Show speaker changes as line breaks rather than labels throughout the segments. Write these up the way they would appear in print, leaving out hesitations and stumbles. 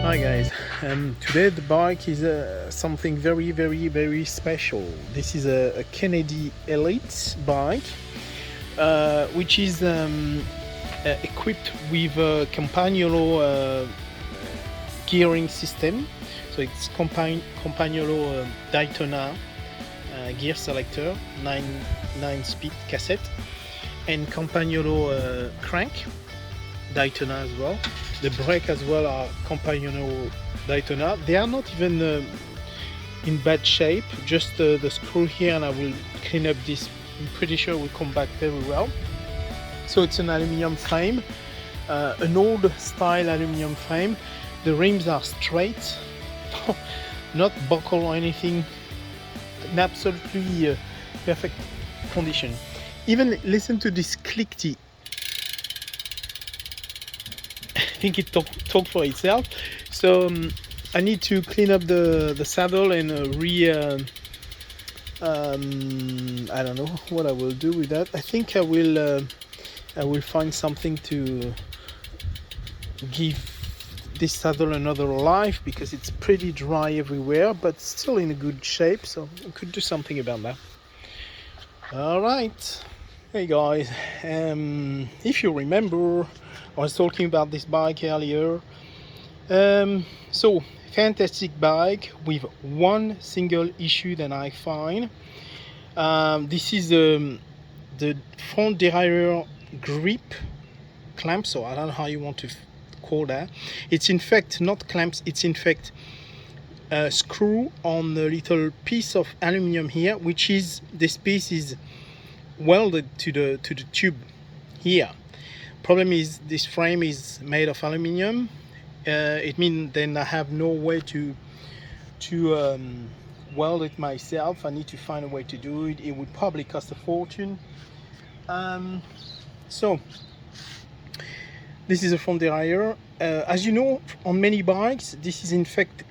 Hi guys, today the bike is something very special. This is a Kennedy Elite bike, which is equipped with a Campagnolo gearing system. So it's Campagnolo Daytona gear selector, 9-speed cassette, and Campagnolo crank, Daytona as well. The brake as well are Campagnolo Daytona. They are not even in bad shape, just the screw here, and I will clean up this. I'm pretty sure it will come back very well. So it's an aluminum frame, an old style aluminum frame. The rims are straight, not buckle or anything, in absolutely perfect condition. Even listen to this click-t. I think it talked for itself. So I need to clean up the saddle and I don't know what I will do with that. I think I will find something to give this saddle another life, because it's pretty dry everywhere, but still in a good shape, so I could do something about that. All right. Hey guys, if you remember, I was talking about this bike earlier. So fantastic bike with one single issue that I find. This is the front derailleur grip clamp. So I don't know how you want to call that. It's in fact not clamps. It's in fact a screw on the little piece of aluminum here, which is this piece is welded to the tube here. Problem is this frame is made of aluminum. It means then I have no way to weld it myself. I need to find a way to do it. It would probably cost a fortune. So this is a front derailleur. As you know, on many bikes, this is in fact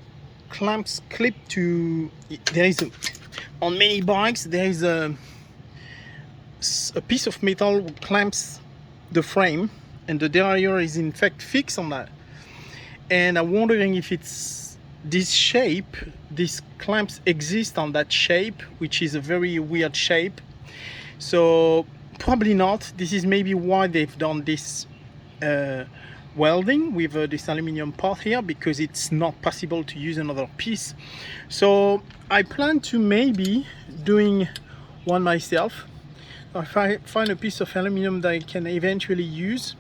clamps clipped to. On many bikes there is a piece of metal clamps the frame, and the derailleur is in fact fixed on that. And I'm wondering if it's this shape, these clamps exist on that shape, which is a very weird shape. So probably not. This is maybe why they've done this welding with this aluminum part here, because it's not possible to use another piece. So I plan to maybe doing one myself. If I find a piece of aluminum that I can eventually use,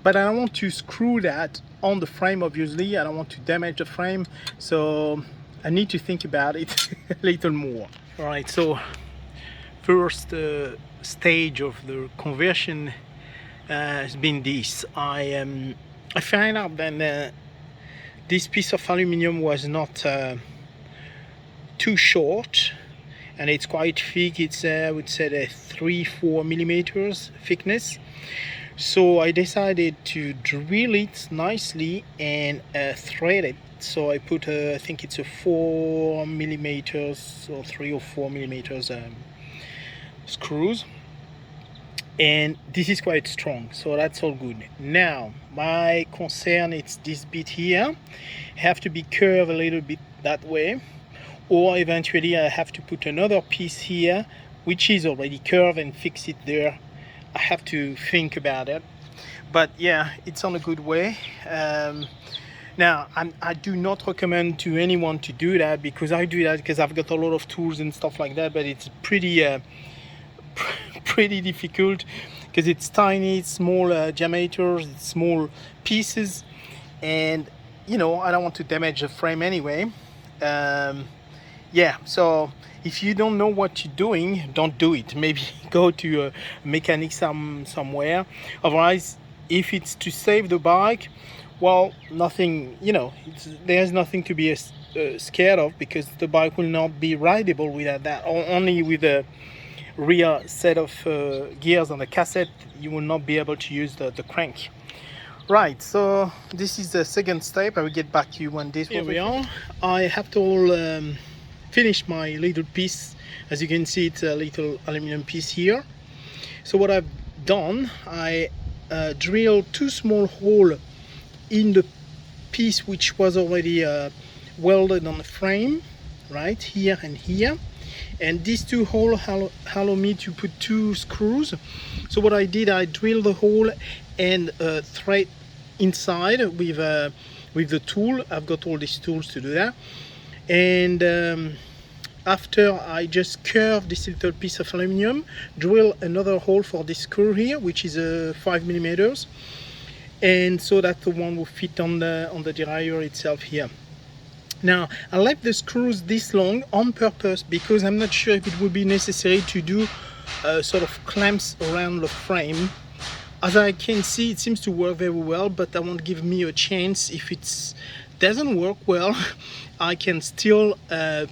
but I don't want to screw that on the frame. Obviously I don't want to damage the frame, so I need to think about it a little more. All right, so first stage of the conversion has been this. I found out that this piece of aluminum was not too short, and it's quite thick. It's I would say 3-4 millimeters thickness. So I decided to drill it nicely and thread it. So I put I think it's a 4 millimeters or 3 or 4 millimeters screws, and this is quite strong, so that's all good. Now my concern is this bit here have to be curved a little bit that way, or eventually I have to put another piece here which is already curved and fix it there. I have to think about it, but yeah, it's on a good way. Now I do not recommend to anyone to do that, because I do that because I've got a lot of tools and stuff like that, but it's pretty pretty difficult because it's tiny, small diameters, it's small pieces, and you know, I don't want to damage the frame anyway. Yeah, so if you don't know what you're doing, don't do it. Maybe go to a mechanic somewhere. Otherwise, if it's to save the bike, well, nothing, you know, there's nothing to be scared of, because the bike will not be rideable without that. Only with a rear set of gears on the cassette, you will not be able to use the crank. Right, so this is the second step. I will get back to you when this. Here we are. I have to all finish my little piece. As you can see, it's a little aluminum piece here. So what I've done, I drilled 2 small holes in the piece which was already welded on the frame, right here and here, and these two holes allow me to put 2 screws. So what I did, I drilled the hole and thread inside with the tool. I've got all these tools to do that, and after I just curve this little piece of aluminum, drill another hole for this screw here, which is 5 millimeters, and so that the one will fit on the derailleur itself here. Now I left the screws this long on purpose because I'm not sure if it would be necessary to do sort of clamps around the frame. As I can see, it seems to work very well, but I won't give me a chance. If it doesn't work well, I can still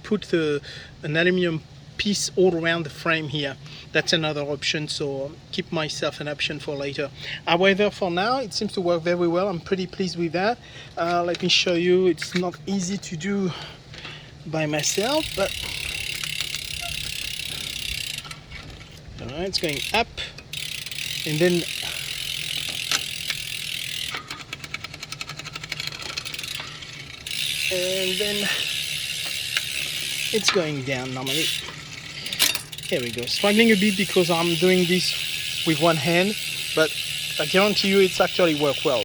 put an aluminum piece all around the frame here. That's another option, so keep myself an option for later. However, for now it seems to work very well. I'm pretty pleased with that. Let me show you. It's not easy to do by myself, but all right, it's going up, and then it's going down normally. Here we go. Struggling a bit because I'm doing this with one hand, but I guarantee you it's actually worked well.